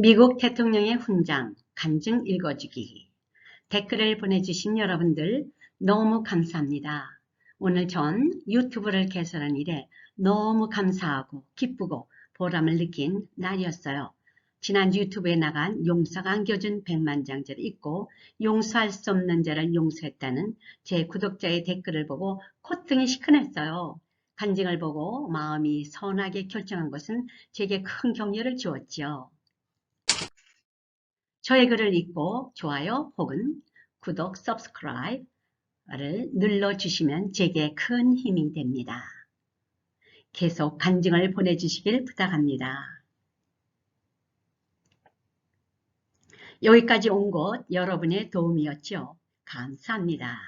미국 대통령의 훈장, 간증 읽어주기. 댓글을 보내주신 여러분들 너무 감사합니다. 오늘 전 유튜브를 개설한 일에 너무 감사하고 기쁘고 보람을 느낀 날이었어요. 지난 유튜브에 나간 용서가 안겨준 100만장자를 읽고 용서할 수 없는 자를 용서했다는 제 구독자의 댓글을 보고 콧등이 시큰했어요. 간증을 보고 마음이 선하게 결정한 것은 제게 큰 격려를 주었지요. 저의 글을 읽고 좋아요 혹은 구독, subscribe를 눌러주시면 제게 큰 힘이 됩니다. 계속 간증을 보내주시길 부탁합니다. 여기까지 온 것 여러분의 도움이었죠. 감사합니다.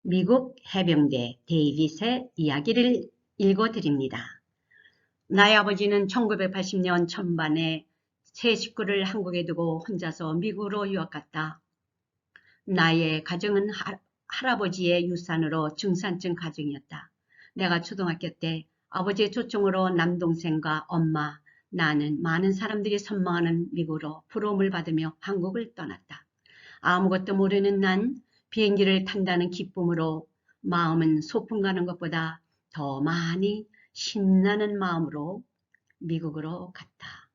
미국 해병대 데이빗의 이야기를 읽어드립니다. 나의 아버지는 1980년 전반에 세 식구를 한국에 두고 혼자서 미국으로 유학 갔다. 나의 가정은 할아버지의 유산으로 중산층 가정이었다. 내가 초등학교 때 아버지의 초청으로 남동생과 엄마, 나는 많은 사람들이 선망하는 미국으로 부러움을 받으며 한국을 떠났다. 아무것도 모르는 난 비행기를 탄다는 기쁨으로 마음은 소풍 가는 것보다 더 많이 신나는 마음으로 미국으로 갔다.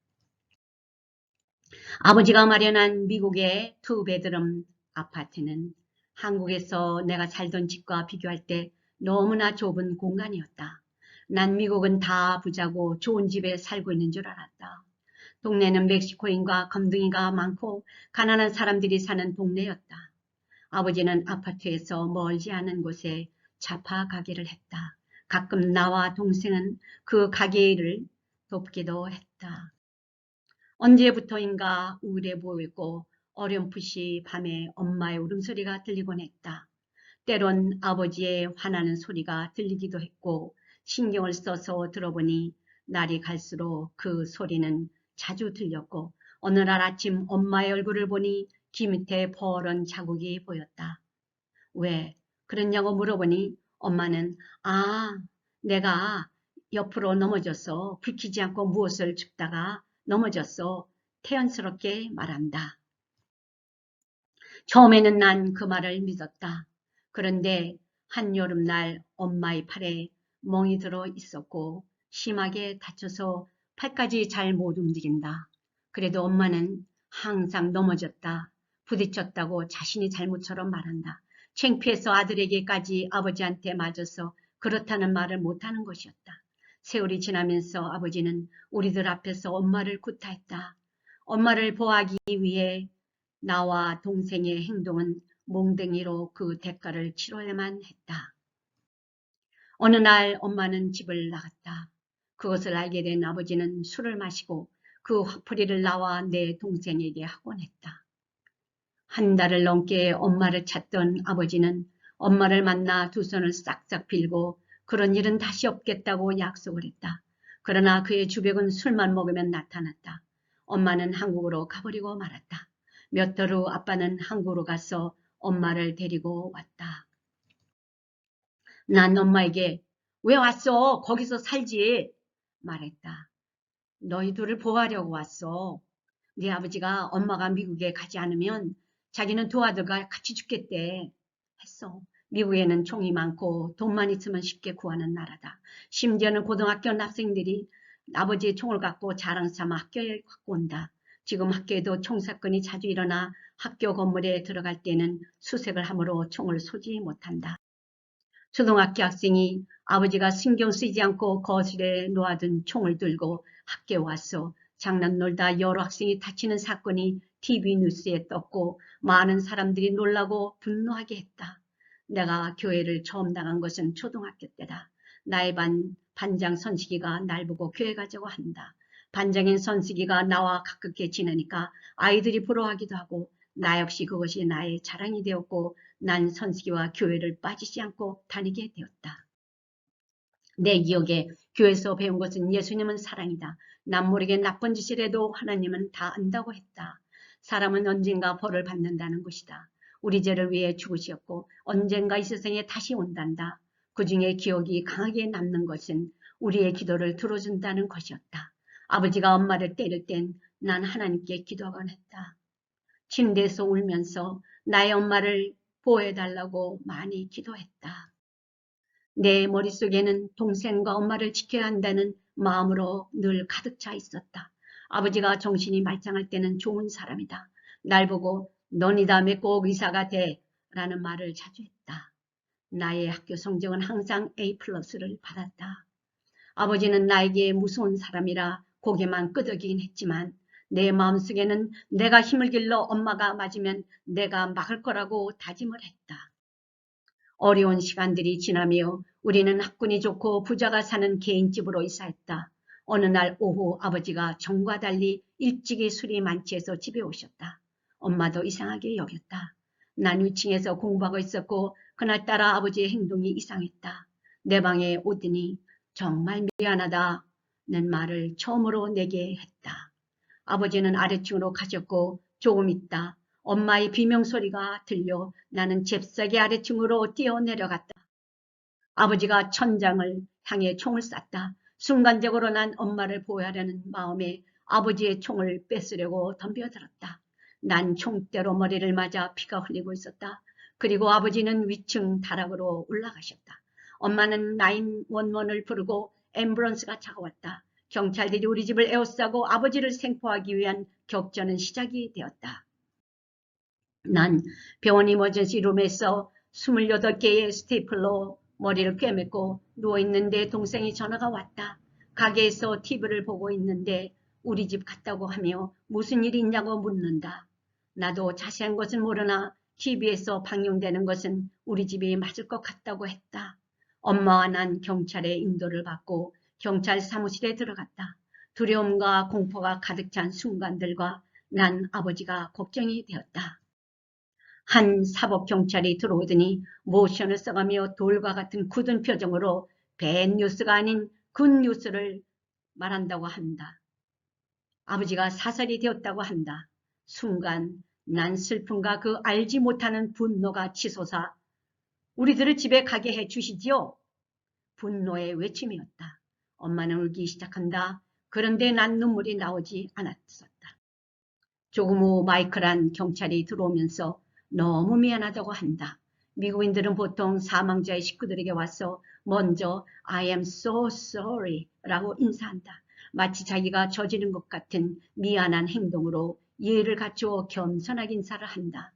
아버지가 마련한 미국의 투베드룸 아파트는 한국에서 내가 살던 집과 비교할 때 너무나 좁은 공간이었다. 난 미국은 다 부자고 좋은 집에 살고 있는 줄 알았다. 동네는 멕시코인과 검둥이가 많고 가난한 사람들이 사는 동네였다. 아버지는 아파트에서 멀지 않은 곳에 잡화 가게를 했다. 가끔 나와 동생은 그 가게 일을 돕기도 했다. 언제부터인가 우울해 보이고 어렴풋이 밤에 엄마의 울음소리가 들리곤 했다. 때론 아버지의 화나는 소리가 들리기도 했고 신경을 써서 들어보니 날이 갈수록 그 소리는 자주 들렸고 어느 날 아침 엄마의 얼굴을 보니 귀 밑에 퍼런 자국이 보였다. 왜 그랬냐고 물어보니 엄마는 내가 옆으로 넘어져서 불 켜지 않고 무엇을 줍다가 넘어졌어. 태연스럽게 말한다. 처음에는 난 그 말을 믿었다. 그런데 한여름날 엄마의 팔에 멍이 들어 있었고 심하게 다쳐서 팔까지 잘 못 움직인다. 그래도 엄마는 항상 넘어졌다. 부딪혔다고 자신이 잘못처럼 말한다. 창피해서 아들에게까지 아버지한테 맞아서 그렇다는 말을 못하는 것이었다. 세월이 지나면서 아버지는 우리들 앞에서 엄마를 구타했다. 엄마를 보호하기 위해 나와 동생의 행동은 몽댕이로 그 대가를 치러야만 했다. 어느 날 엄마는 집을 나갔다. 그것을 알게 된 아버지는 술을 마시고 그 화풀이를 나와 내 동생에게 하곤 했다. 한 달을 넘게 엄마를 찾던 아버지는 엄마를 만나 두 손을 싹싹 빌고 그런 일은 다시 없겠다고 약속을 했다. 그러나 그의 주벽은 술만 먹으면 나타났다. 엄마는 한국으로 가버리고 말았다. 몇 달 후 아빠는 한국으로 가서 엄마를 데리고 왔다. 난 엄마에게 왜 왔어? 거기서 살지 말했다. 너희 둘을 보호하려고 왔어. 네 아버지가 엄마가 미국에 가지 않으면 자기는 두 아들과 같이 죽겠대 했어. 미국에는 총이 많고 돈만 있으면 쉽게 구하는 나라다. 심지어는 고등학교 학생들이 아버지의 총을 갖고 자랑삼아 학교에 갖고 온다. 지금 학교에도 총사건이 자주 일어나 학교 건물에 들어갈 때는 수색을 하므로 총을 쏘지 못한다. 초등학교 학생이 아버지가 신경 쓰이지 않고 거실에 놓아둔 총을 들고 학교에 와서 장난 놀다 여러 학생이 다치는 사건이 TV 뉴스에 떴고 많은 사람들이 놀라고 분노하게 했다. 내가 교회를 처음 나간 것은 초등학교 때다. 나의 반장 선식이가 날 보고 교회 가자고 한다. 반장인 선식이가 나와 가깝게 지내니까 아이들이 부러워하기도 하고 나 역시 그것이 나의 자랑이 되었고 난 선식이와 교회를 빠지지 않고 다니게 되었다. 내 기억에 교회에서 배운 것은 예수님은 사랑이다. 남 모르게 나쁜 짓을 해도 하나님은 다 안다고 했다. 사람은 언젠가 벌을 받는다는 것이다. 우리 죄를 위해 죽으셨고 언젠가 이 세상에 다시 온단다. 그 중에 기억이 강하게 남는 것은 우리의 기도를 들어준다는 것이었다. 아버지가 엄마를 때릴 땐 난 하나님께 기도하곤 했다. 침대에서 울면서 나의 엄마를 보호해달라고 많이 기도했다. 내 머릿속에는 동생과 엄마를 지켜야 한다는 마음으로 늘 가득 차 있었다. 아버지가 정신이 말짱할 때는 좋은 사람이다. 날 보고 넌 이 다음에 꼭 의사가 돼 라는 말을 자주 했다. 나의 학교 성적은 항상 A+를 받았다. 아버지는 나에게 무서운 사람이라 고개만 끄덕이긴 했지만 내 마음속에는 내가 힘을 길러 엄마가 맞으면 내가 막을 거라고 다짐을 했다. 어려운 시간들이 지나며 우리는 학군이 좋고 부자가 사는 개인집으로 이사했다. 어느 날 오후 아버지가 전과 달리 일찍이 술이 만취해서 집에 오셨다. 엄마도 이상하게 여겼다. 난 위층에서 공부하고 있었고 그날따라 아버지의 행동이 이상했다. 내 방에 오더니 정말 미안하다는 말을 처음으로 내게 했다. 아버지는 아래층으로 가셨고 조금 있다 엄마의 비명소리가 들려 나는 잽싸게 아래층으로 뛰어내려갔다. 아버지가 천장을 향해 총을 쐈다. 순간적으로 난 엄마를 보호하려는 마음에 아버지의 총을 뺏으려고 덤벼들었다. 난 총대로 머리를 맞아 피가 흘리고 있었다. 그리고 아버지는 위층 다락으로 올라가셨다. 엄마는 911을 부르고 앰뷸런스가 차가웠다. 경찰들이 우리 집을 에워싸고 아버지를 생포하기 위한 격전은 시작이 되었다. 난 병원 이머전시 룸에서 28개의 스테이플로 머리를 꿰맸고 누워있는데 동생이 전화가 왔다. 가게에서 TV를 보고 있는데 우리 집 갔다고 하며 무슨 일이 있냐고 묻는다. 나도 자세한 것은 모르나 TV에서 방영되는 것은 우리 집이 맞을 것 같다고 했다. 엄마와 난 경찰의 인도를 받고 경찰 사무실에 들어갔다. 두려움과 공포가 가득 찬 순간들과 난 아버지가 걱정이 되었다. 한 사법경찰이 들어오더니 모션을 써가며 돌과 같은 굳은 표정으로 밴 뉴스가 아닌 굿 뉴스를 말한다고 한다. 아버지가 사살이 되었다고 한다. 순간 난 슬픔과 그 알지 못하는 분노가 치솟아 우리들을 집에 가게 해주시지요. 분노의 외침이었다. 엄마는 울기 시작한다. 그런데 난 눈물이 나오지 않았었다. 조금 후 마이클한 경찰이 들어오면서 너무 미안하다고 한다. 미국인들은 보통 사망자의 식구들에게 와서 먼저 I am so sorry 라고 인사한다. 마치 자기가 저지른 것 같은 미안한 행동으로 예의를 갖추어 겸손하게 인사를 한다.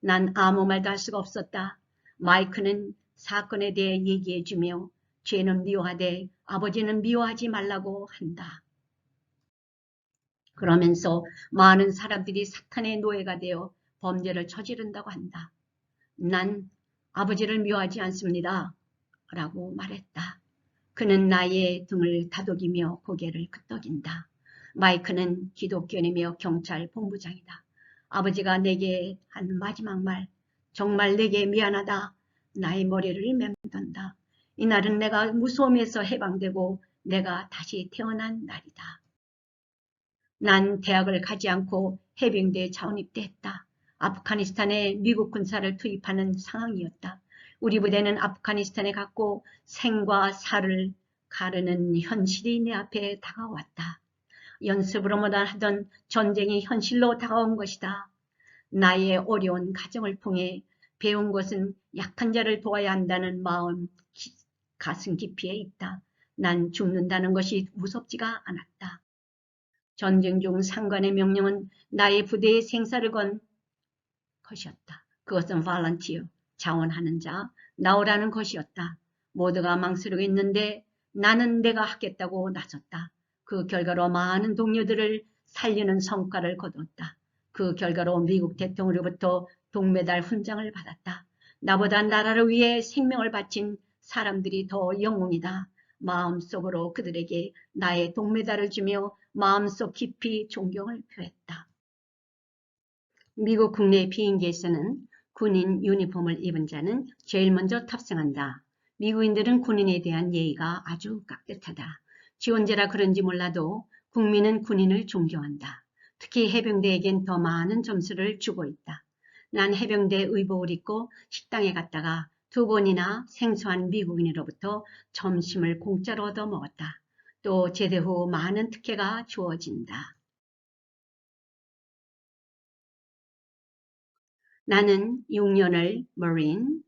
난 아무 말도 할 수가 없었다. 마이크는 사건에 대해 얘기해주며 죄는 미워하되 아버지는 미워하지 말라고 한다. 그러면서 많은 사람들이 사탄의 노예가 되어 범죄를 저지른다고 한다. 난 아버지를 미워하지 않습니다. 라고 말했다. 그는 나의 등을 다독이며 고개를 끄덕인다. 마이크는 기독교인이며 경찰 본부장이다. 아버지가 내게 한 마지막 말, 정말 내게 미안하다. 나의 머리를 맴돈다. 이날은 내가 무서움에서 해방되고 내가 다시 태어난 날이다. 난 대학을 가지 않고 해병대에 자원입대했다. 아프가니스탄에 미국 군사를 투입하는 상황이었다. 우리 부대는 아프가니스탄에 갔고 생과 사를 가르는 현실이 내 앞에 다가왔다. 연습으로만 하던 전쟁이 현실로 다가온 것이다. 나의 어려운 가정을 통해 배운 것은 약한 자를 도와야 한다는 마음 가슴 깊이에 있다. 난 죽는다는 것이 무섭지가 않았다. 전쟁 중 상관의 명령은 나의 부대의 생사를 건 것이었다. 그것은 volunteer, 자원하는 자, 나오라는 것이었다. 모두가 망설이고 있는데 나는 내가 하겠다고 나섰다. 그 결과로 많은 동료들을 살리는 성과를 거뒀다. 그 결과로 미국 대통령으로부터 동메달 훈장을 받았다. 나보다 나라를 위해 생명을 바친 사람들이 더 영웅이다. 마음속으로 그들에게 나의 동메달을 주며 마음속 깊이 존경을 표했다. 미국 국내 비행기에서는 군인 유니폼을 입은 자는 제일 먼저 탑승한다. 미국인들은 군인에 대한 예의가 아주 깍듯하다. 지원자라 그런지 몰라도 국민은 군인을 존경한다. 특히 해병대에겐 더 많은 점수를 주고 있다. 난 해병대 의복을 입고 식당에 갔다가 2번이나 생소한 미국인으로부터 점심을 공짜로 얻어 먹었다. 또 제대 후 많은 특혜가 주어진다. 나는 6년을 머린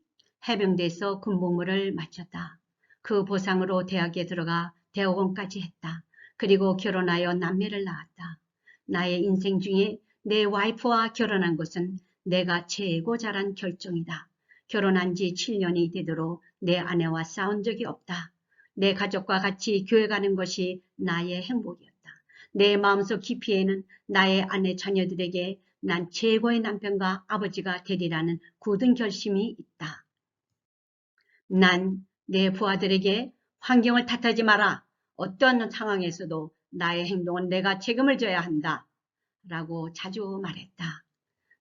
해병대에서 군복무를 마쳤다. 그 보상으로 대학에 들어가 대학원까지 했다. 그리고 결혼하여 남매를 낳았다. 나의 인생 중에 내 와이프와 결혼한 것은 내가 최고 잘한 결정이다. 결혼한 지 7년이 되도록 내 아내와 싸운 적이 없다. 내 가족과 같이 교회 가는 것이 나의 행복이었다. 내 마음속 깊이에는 나의 아내 자녀들에게 난 최고의 남편과 아버지가 되리라는 굳은 결심이 있다. 난 내 부하들에게 환경을 탓하지 마라. 어떤 상황에서도 나의 행동은 내가 책임을 져야 한다. 라고 자주 말했다.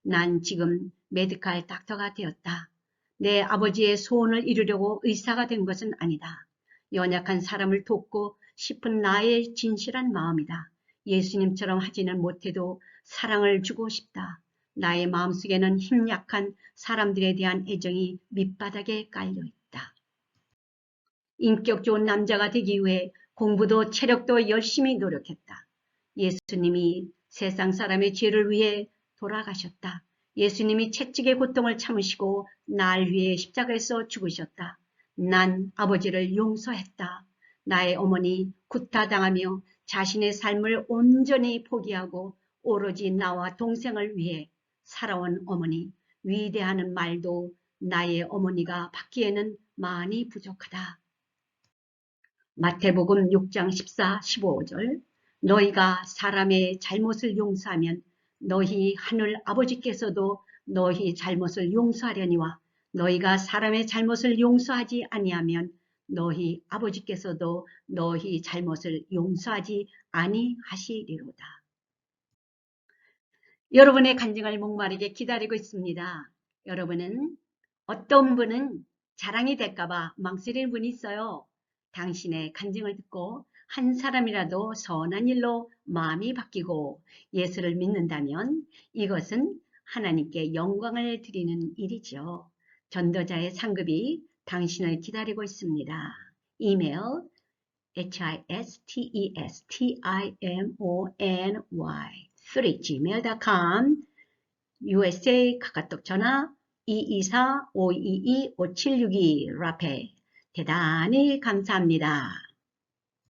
난 지금 메디컬 닥터가 되었다. 내 아버지의 소원을 이루려고 의사가 된 것은 아니다. 연약한 사람을 돕고 싶은 나의 진실한 마음이다. 예수님처럼 하지는 못해도 사랑을 주고 싶다. 나의 마음속에는 힘약한 사람들에 대한 애정이 밑바닥에 깔려있다. 인격 좋은 남자가 되기 위해 공부도 체력도 열심히 노력했다. 예수님이 세상 사람의 죄를 위해 돌아가셨다. 예수님이 채찍의 고통을 참으시고 날 위해 십자가에서 죽으셨다. 난 아버지를 용서했다. 나의 어머니 구타당하며 자신의 삶을 온전히 포기하고 오로지 나와 동생을 위해 살아온 어머니, 위대하는 말도 나의 어머니가 받기에는 많이 부족하다. 마태복음 6장 14, 15절 너희가 사람의 잘못을 용서하면 너희 하늘 아버지께서도 너희 잘못을 용서하려니와 너희가 사람의 잘못을 용서하지 아니하면 너희 아버지께서도 너희 잘못을 용서하지 아니하시리로다. 여러분의 간증을 목마르게 기다리고 있습니다. 여러분은 어떤 분은 자랑이 될까봐 망설이는 분이 있어요. 당신의 간증을 듣고 한 사람이라도 선한 일로 마음이 바뀌고 예수를 믿는다면 이것은 하나님께 영광을 드리는 일이죠. 전도자의 상급이 당신을 기다리고 있습니다. 이메일 histimony3gmail.com USA 카카오톡 전화 224-522-5762 라페 대단히 감사합니다.